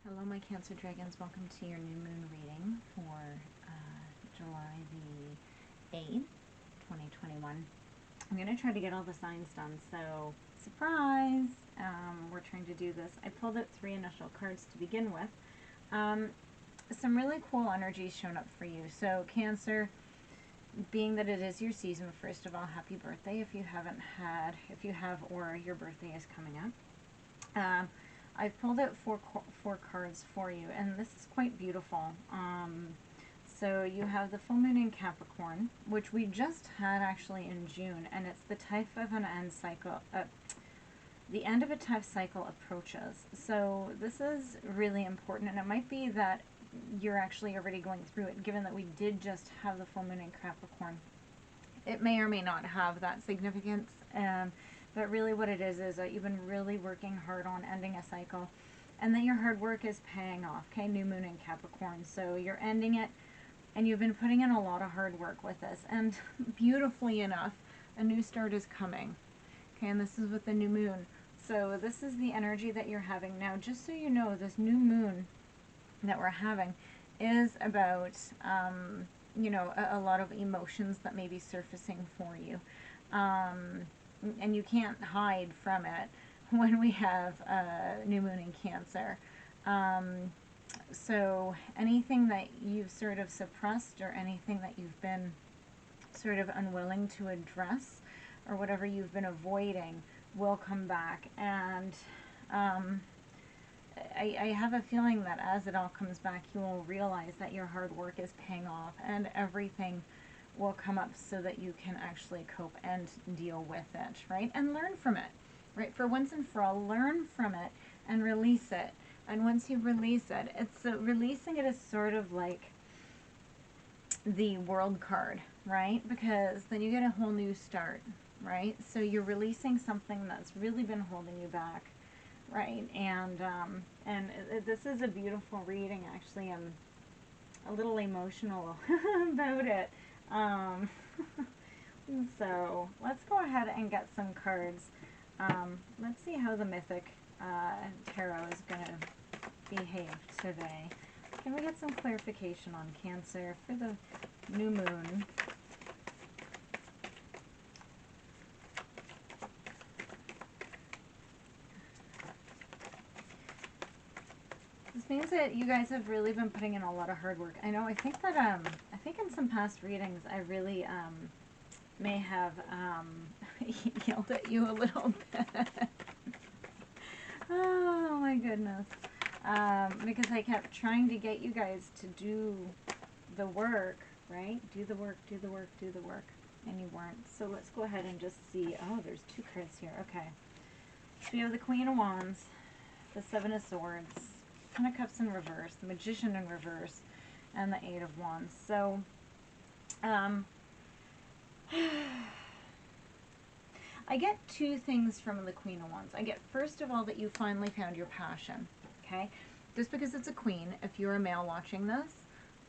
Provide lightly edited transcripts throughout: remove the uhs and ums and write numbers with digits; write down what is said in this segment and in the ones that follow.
Hello, my Cancer Dragons. Welcome to your new moon reading for July the 8th, 2021. I'm going to try to get all the signs done, so surprise! We're trying to do this. I pulled out 3 initial cards to begin with. Some really cool energies shown up for you. So Cancer, being that it is your season, first of all, happy birthday if you have or your birthday is coming up. I've pulled out four cards for you, and this is quite beautiful. So you have the full moon in Capricorn, which we just had actually in June, and it's the type of an end cycle. The end of a tough cycle approaches. So this is really important, and it might be that you're actually already going through it, given that we did just have the full moon in Capricorn. It may or may not have that significance. But really what it is that you've been really working hard on ending a cycle, and that your hard work is paying off. Okay, new moon in Capricorn. So you're ending it, and you've been putting in a lot of hard work with this. And beautifully enough, a new start is coming. Okay, and this is with the new moon. So this is the energy that you're having now. Just so you know, this new moon that we're having is about, you know, a lot of emotions that may be surfacing for you. And you can't hide from it when we have new moon in Cancer. So anything that you've sort of suppressed, or anything that you've been sort of unwilling to address, or whatever you've been avoiding, will come back. And I have a feeling that as it all comes back, you will realize that your hard work is paying off, and everything will come up so that you can actually cope and deal with it, right? And learn from it, right? For once and for all, learn from it and release it. And once you release it, releasing it is sort of like the World card, right? Because then you get a whole new start, right? So you're releasing something that's really been holding you back, right? And this is a beautiful reading. Actually, I'm a little emotional about it. So let's go ahead and get some cards. Let's see how the Mythic Tarot is going to behave today. Can we get some clarification on Cancer for the new moon? This means that you guys have really been putting in a lot of hard work. I know, I think that, I think in some past readings, I really, may have, yelled at you a little bit. Oh my goodness. Because I kept trying to get you guys to do the work, right? Do the work, do the work, do the work. And you weren't. So let's go ahead and just see. Oh, there's 2 cards here. Okay. So we have the Queen of Wands, the 7 of Swords, Ten of Cups in reverse, the Magician in reverse, and the 8 of Wands. So, I get 2 things from the Queen of Wands. I get, first of all, that you finally found your passion, okay? Just because it's a queen, if you're a male watching this,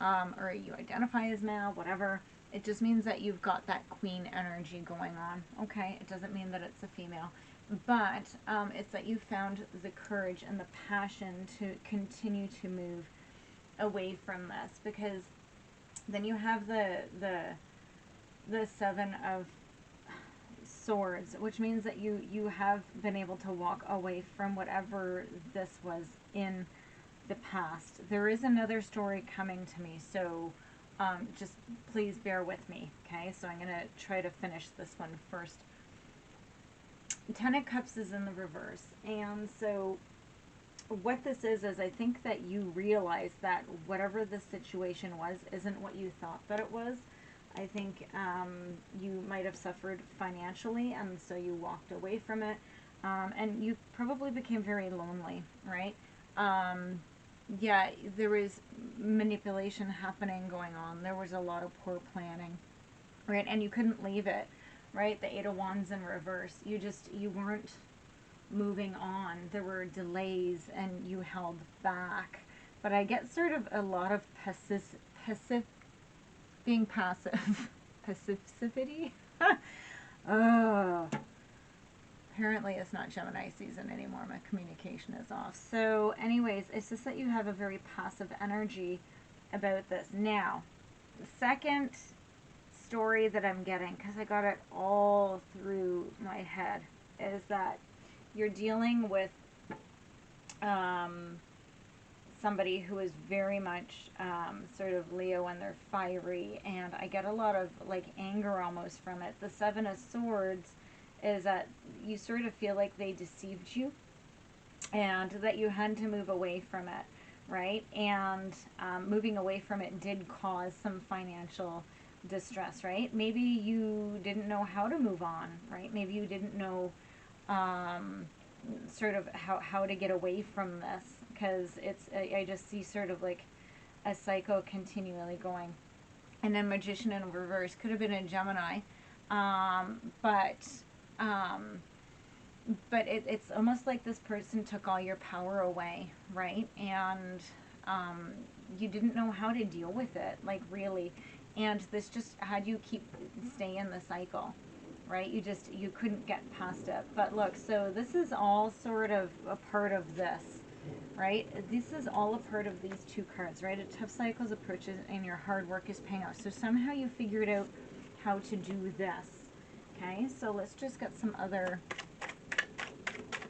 or you identify as male, whatever, it just means that you've got that queen energy going on, okay? It doesn't mean that it's a female. But it's that you found the courage and the passion to continue to move away from this, because then you have the 7 of Swords, which means that you have been able to walk away from whatever this was in the past. There is another story coming to me, so just please bear with me, okay? So I'm going to try to finish this one first. 10 of Cups is in the reverse, and so what this is I think that you realize that whatever the situation was isn't what you thought that it was. I think you might have suffered financially, and so you walked away from it, and you probably became very lonely, right? Yeah, there was manipulation happening, going on. There was a lot of poor planning, right? And you couldn't leave it. Right, the 8 of Wands in reverse. You weren't moving on. There were delays, and you held back. But I get sort of a lot of being passive. Passivity? Oh. Apparently it's not Gemini season anymore. My communication is off. So anyways, it's just that you have a very passive energy about this. Now, the second story that I'm getting, because I got it all through my head, is that you're dealing with somebody who is very much sort of Leo, and they're fiery, and I get a lot of like anger almost from it. The Seven of Swords is that you sort of feel like they deceived you and that you had to move away from it, right? And moving away from it did cause some financial distress, right? Maybe you didn't know how to move on, right? Maybe you didn't know sort of how to get away from this, because I just see sort of like a cycle continually going. And then Magician in reverse could have been a Gemini, but it's almost like this person took all your power away, right? And you didn't know how to deal with it, like really. And this just had you stay in the cycle, right? You couldn't get past it. But look, so this is all sort of a part of this, right? This is all a part of these two cards, right? A tough cycle's approaches and your hard work is paying off. So somehow you figured out how to do this, okay? So let's just get some other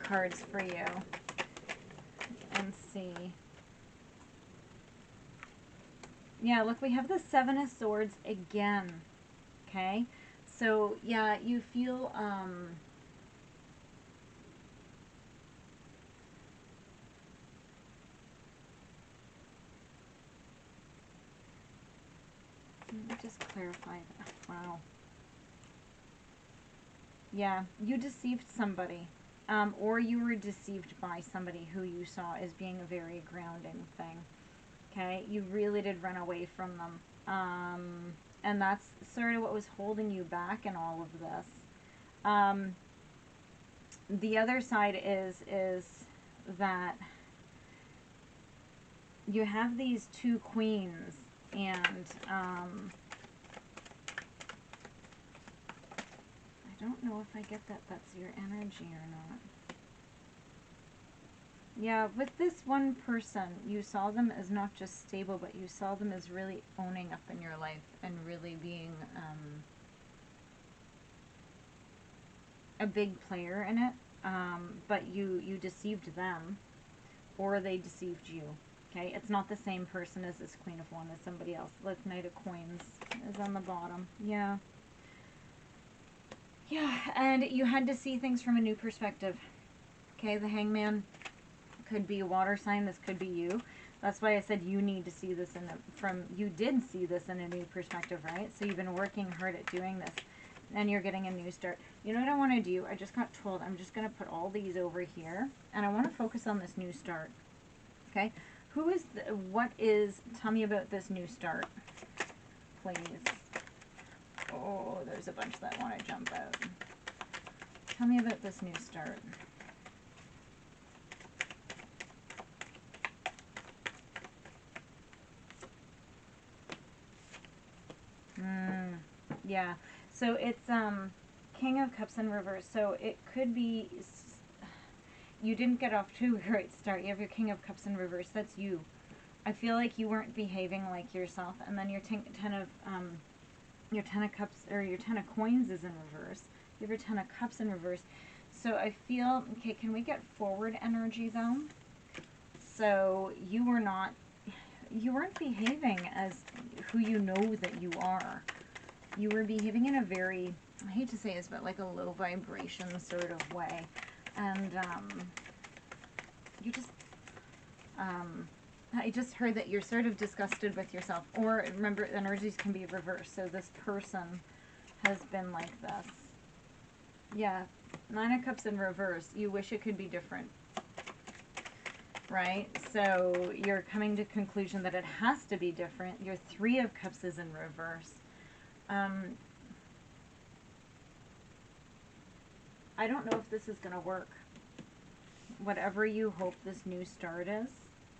cards for you and see. Yeah, look, we have the Seven of Swords again, okay? So, yeah, you feel, let me just clarify that. Wow. Yeah, you deceived somebody, or you were deceived by somebody who you saw as being a very grounding thing. Okay, you really did run away from them. And that's sort of what was holding you back in all of this. The other side is that you have these two queens, and I don't know if I get that that's your energy or not. Yeah, with this one person, you saw them as not just stable, but you saw them as really owning up in your life and really being a big player in it. But you deceived them, or they deceived you. Okay, it's not the same person as this Queen of Wands, as somebody else. Look, Knight of Coins is on the bottom. Yeah. Yeah, and you had to see things from a new perspective. Okay, the Hangman could be a water sign. This could be you. That's why I said you need to see this you did see this in a new perspective, right? So you've been working hard at doing this, and you're getting a new start. You know what I want to do? I just got told I'm just going to put all these over here, and I want to focus on this new start. Okay? Tell me about this new start, please. Oh, there's a bunch that want to jump out. Tell me about this new start. Yeah, so it's King of Cups in reverse. So it could be you didn't get off to a great start. You have your King of Cups in reverse. That's you. I feel like you weren't behaving like yourself. And then your Ten of Cups, or your Ten of Coins is in reverse. You have your Ten of Cups in reverse. So I feel, okay, can we get forward energy though? So you weren't behaving as who you know that you are. You were behaving in a very, I hate to say this, but like a low vibration sort of way. And you just, I just heard that you're sort of disgusted with yourself. Or remember, energies can be reversed. So this person has been like this. Yeah, Nine of Cups in reverse. You wish it could be different. Right? So you're coming to the conclusion that it has to be different. Your Three of Cups is in reverse. I don't know if this is going to work. Whatever you hope this new start is,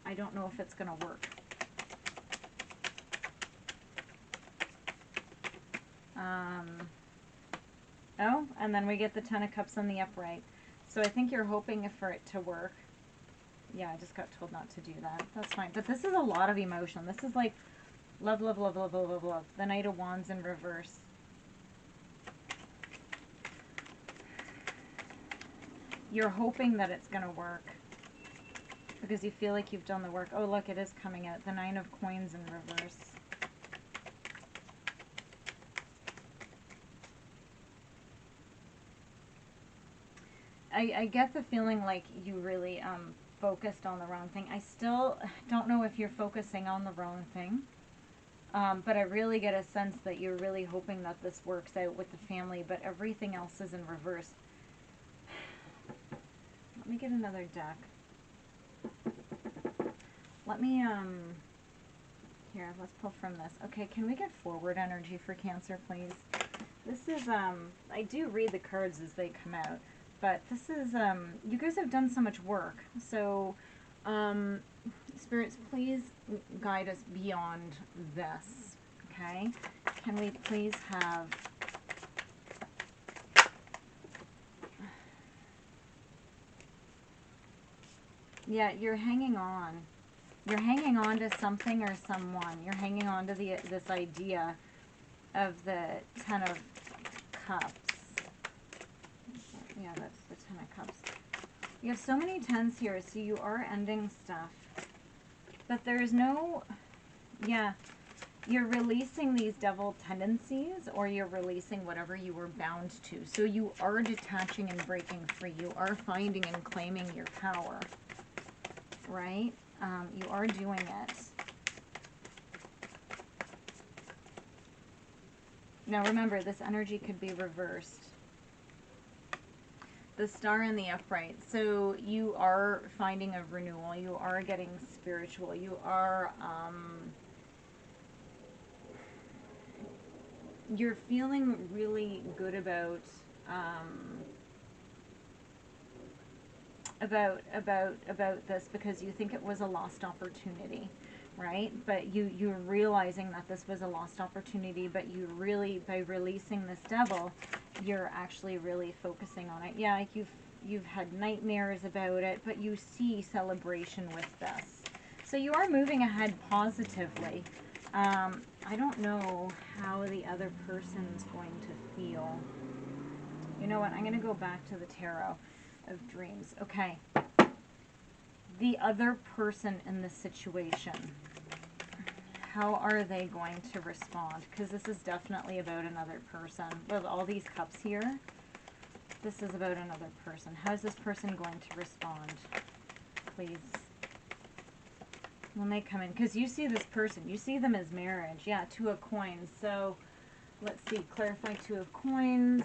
I don't know if it's going to work. Oh, and then we get the Ten of Cups on the upright. So I think you're hoping for it to work. Yeah, I just got told not to do that. That's fine. But this is a lot of emotion. This is like love, love, love, love, love, love, love. The Knight of Wands in reverse. You're hoping that it's going to work because you feel like you've done the work. Oh, look, it is coming out. The Nine of Coins in reverse. I get the feeling like you really focused on the wrong thing. I still don't know if you're focusing on the wrong thing, but I really get a sense that you're really hoping that this works out with the family, but everything else is in reverse. Let me get another deck. Let me, here, let's pull from this. Okay, can we get forward energy for Cancer, please? This is, I do read the cards as they come out, but this is, you guys have done so much work. So, spirits, please guide us beyond this, okay? Can we please have... Yeah, you're hanging on. You're hanging on to something or someone. You're hanging on to this idea of the Ten of Cups. Yeah, that's the Ten of Cups. You have so many tens here, so you are ending stuff. But there's no... Yeah, you're releasing these devil tendencies, or you're releasing whatever you were bound to. So you are detaching and breaking free. You are finding and claiming your power. Right? You are doing it. Now remember, this energy could be reversed. The Star in the upright. So you are finding a renewal. You are getting spiritual. You are, you're feeling really good about this because you think it was a lost opportunity, right? But you're realizing that this was a lost opportunity, but you really, by releasing this devil, you're actually really focusing on it. Yeah, like you've had nightmares about it, but you see celebration with this. So you are moving ahead positively. I don't know how the other person's going to feel. You know what? I'm going to go back to the Tarot of Dreams. Okay. The other person in the situation. How are they going to respond? Because this is definitely about another person. With all these cups here, this is about another person. How is this person going to respond? Please. When they come in. Because you see this person. You see them as marriage. Yeah, Two of Coins. So, let's see. Clarify Two of Coins.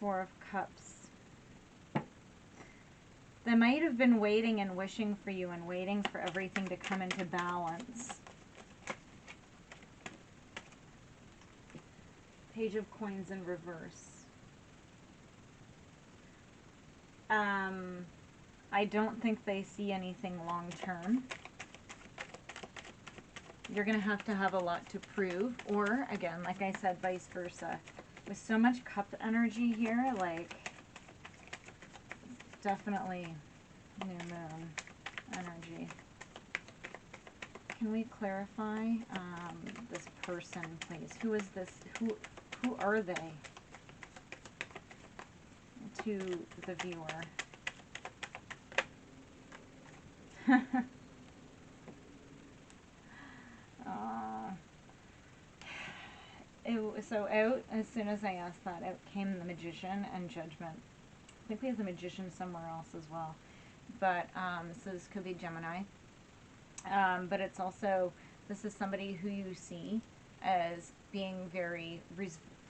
Four of Cups. They might have been waiting and wishing for you and waiting for everything to come into balance. Page of Coins in reverse. I don't think they see anything long term. You're going to have a lot to prove. Or, again, like I said, vice versa. With so much cup energy here, like, it's definitely new moon energy. Can we clarify this person, please? Who is this? Who are they? To the viewer. So out, as soon as I asked that, out came the Magician and Judgment. I think we have the Magician somewhere else as well. But, so this could be Gemini. But it's also, this is somebody who you see as being very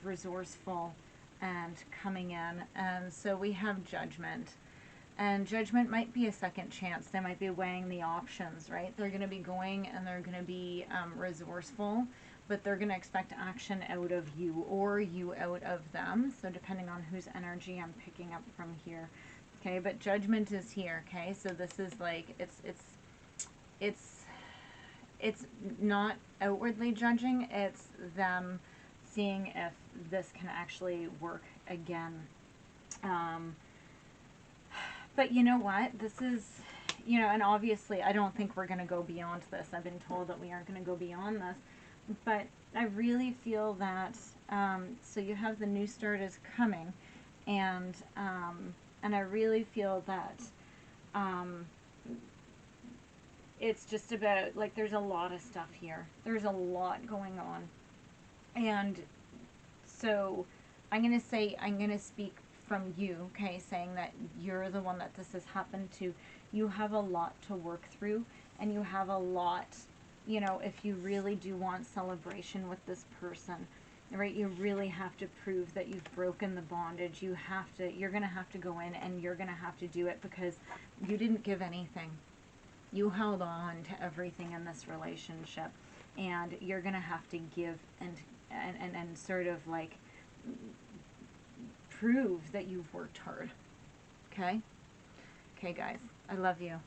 resourceful and coming in. And so we have Judgment. And Judgment might be a second chance. They might be weighing the options, right? They're going to be going and they're going to be resourceful, but they're going to expect action out of you or you out of them. So depending on whose energy I'm picking up from here. Okay, but Judgment is here, okay? So this is like, it's not outwardly judging, it's them seeing if this can actually work again. But you know what? This is, you know, and obviously I don't think we're going to go beyond this. I've been told that we aren't going to go beyond this. But I really feel that, so you have the new start is coming, and I really feel that it's just about, like, there's a lot of stuff here. There's a lot going on. And so I'm going to speak from you, okay, saying that you're the one that this has happened to. You have a lot to work through, and you have a lot, you know, if you really do want celebration with this person, right, you really have to prove that you've broken the bondage. You're going to have to go in, and you're going to have to do it, because you didn't give anything. You held on to everything in this relationship, and you're going to have to give and sort of like prove that you've worked hard. Okay? Okay, guys. I love you.